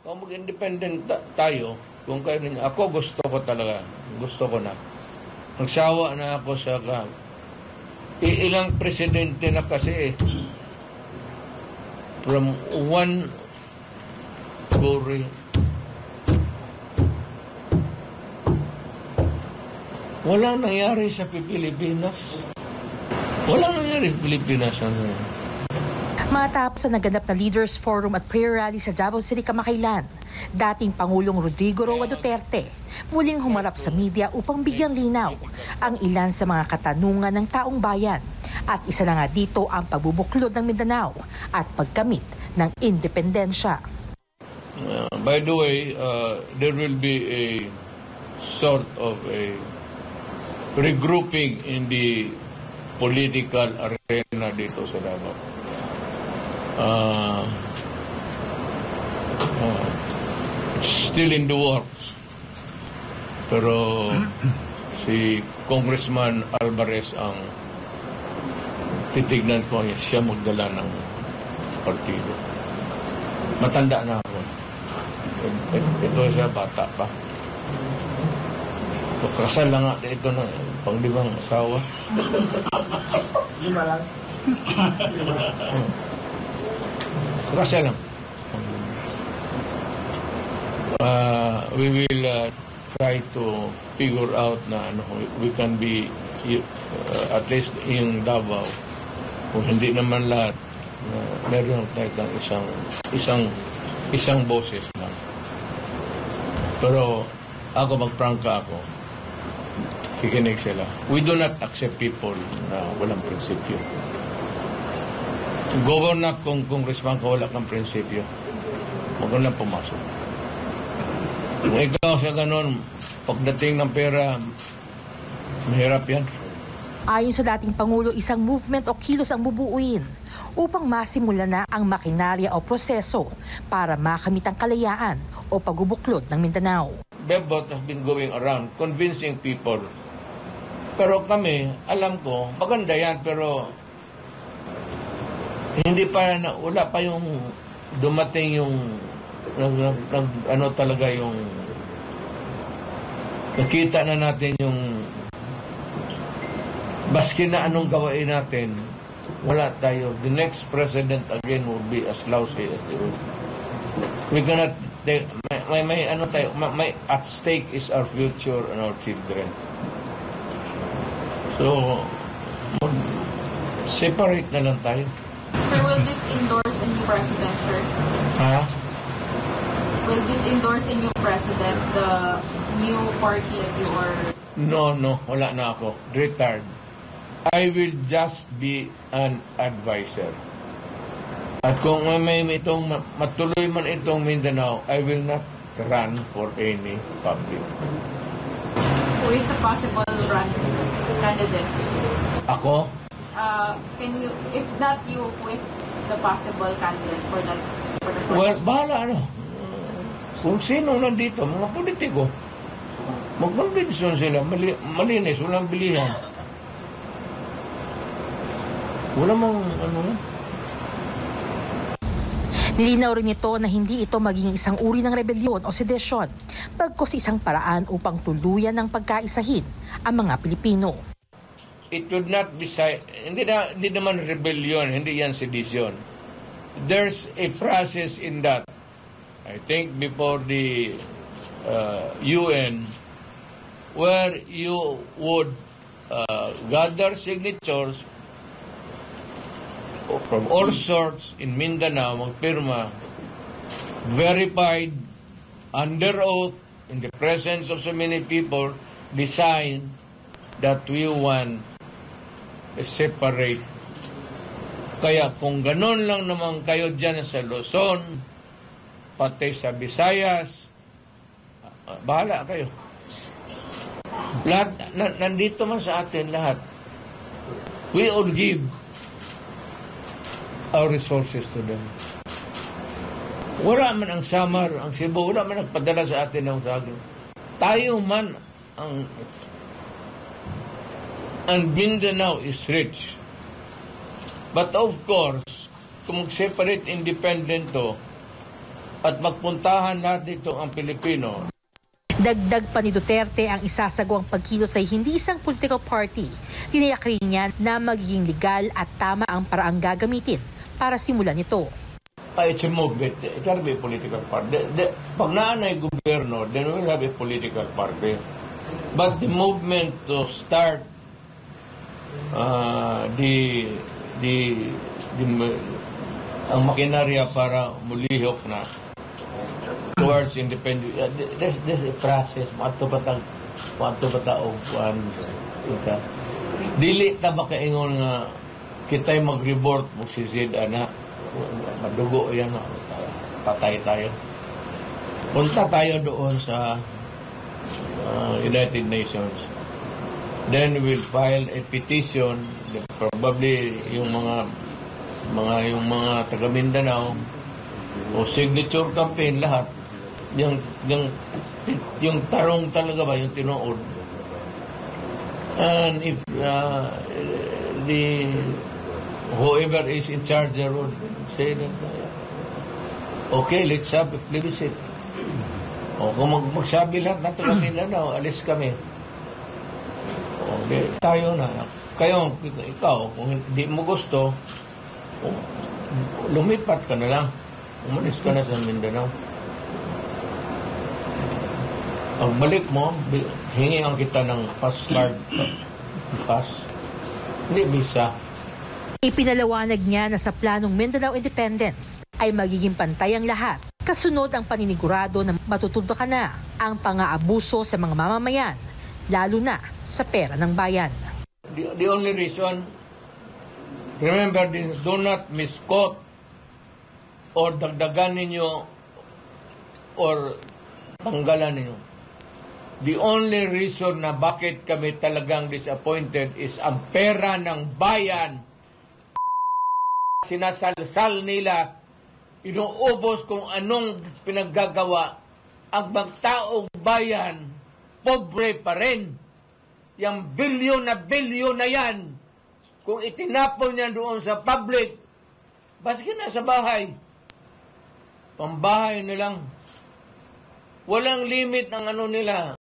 Kung mag-independent tayo, kung kayo ninyo, ako gusto ko talaga, gusto ko na. Nagsawa na ako sa ilang presidente na kasi from one glory. Walang nangyari sa Pilipinas. Walang nangyari sa Pilipinas. Matapos sa naganap na Leaders Forum at prayer rally sa Davao City kamakailan, dating Pangulong Rodrigo Roa Duterte muling humarap sa media upang bigyang linaw ang ilan sa mga katanungan ng taong bayan. At isa na nga dito ang pagbubuklod ng Mindanao at pagkamit ng independensya. By the way, there will be a sort of a regrouping in the political arena dito sa Davao. Still in the works. Pero si Congressman Alvarez ang titignan ko, siya magdala ng partido. Matanda na ako. Ito siya, bata pa. Kasal lang nga ito ng panglimang asawa. 5 lang. Kasal lang. We will try to figure out na we can be at least in Davao. Kung hindi naman lahat, meron kahit isang boses lang. Pero ako magprangka ako. Kikinig sila. We do not accept people na walang prinsipyo. Governor kung congressman ka wala kang prinsipyo, huwag ka lang pumasok. Kung ikaw sa ganun, pagdating ng pera, mahirap yan. Ayon sa dating Pangulo, isang movement o kilos ang bubuuin upang masimula na ang makinarya o proseso para makamit ang kalayaan o pagbubuklod ng Mindanao. Bebot has been going around convincing people. Pero kami, alam ko, maganda yan, pero hindi pa na, wala pa yung dumating yung ano talaga yung nakita na natin yung baski na anong gawain natin, wala tayo. The next president again will be as lousy as the old. We cannot, may ano tayo, may at stake is our future and our children. So, separate na lang tayo. Sir, will this endorse a new president, sir? Ha? Will this endorse a new president, the new party that you are... No, wala na ako. Retired. I will just be an advisor. At kung may itong matuloy man itong Mindanao, I will not run for any public. Who is a possible candidate? Ako? Can you, if not you, who is the possible candidate for that? Well, bahala kung sino nandito, mga politiko, mag-convince sila, malinis, walang bilihan. Wala mong Nilinaw rin ito na hindi ito maging isang uri ng rebelyon o sedesyon, bagkus isang paraan upang tuluyan ng pagkaisahin ang mga Pilipino. It would not be, hindi naman rebellion, hindi yan sedition. There's a process in that. I think before the UN, where you would gather signatures from all sorts in Mindanao, magpirma, verified, under oath, in the presence of so many people, decide that we want a separate. Kaya kung ganon lang naman kayo dyan sa Luzon, pati sa Visayas, bahala kayo. Lahat, nandito man sa atin lahat. We all give our resources to them. Wala man ang Samar, ang Cebu, wala man nagpadala sa atin ng saging. Tayo man ang Mindanao is rich. But of course, kung mag-separate independent to, at magpuntahan lahat dito ang Pilipino. Dagdag pa ni Duterte ang isasagawang pagkilos ay hindi isang political party. Tiniyak rin niya na magiging legal at tama ang paraang gagamitin para simulan ito. It's a movement. It can be a political party. Pag naanay gobyerno, then we'll have a political party. But the movement to start ang makinarya para mulihok na towards independence. There's a process. Mato bata o kuan kita. Dili ta ba kaingon nga kitay mag-report mo si Zid ana madugo yan, patay tayo. Punta tayo doon sa United Nations. Then we'll file a petition. Probably yung mga taga Mindanao o signature campaign lahat. Yung tarong talaga ba, yung tinuod. And if whoever is in charge there would say that, okay, let's have a plebiscite. O kung magsabi lahat na taga Mindanao, alis kami. Okay, tayo na. Ikaw, kung hindi mo gusto, lumipat ka na lang. Umalis ka na sa Mindanao. Pagbalik mo, hingihan kita ng pass card. Pass. Hindi visa. Ipinalawanag niya na sa planong Mindanao Independence ay magiging pantay ang lahat. Kasunod ang paninigurado na matututukan na ang pang-aabuso sa mga mamamayan, lalo na sa pera ng bayan. The only reason, remember this, do not misquote or dagdagan ninyo or tanggalan ninyo. The only reason na bakit kami talagang disappointed is ang pera ng bayan. Sinasalsal nila, inuubos kung anong pinaggagawa. Ang magtaong bayan, pobre pa rin. Yang bilyon na yan, kung itinapon niya doon sa public, baski na sa bahay. Pambahay na lang. Walang limit ang ano nila.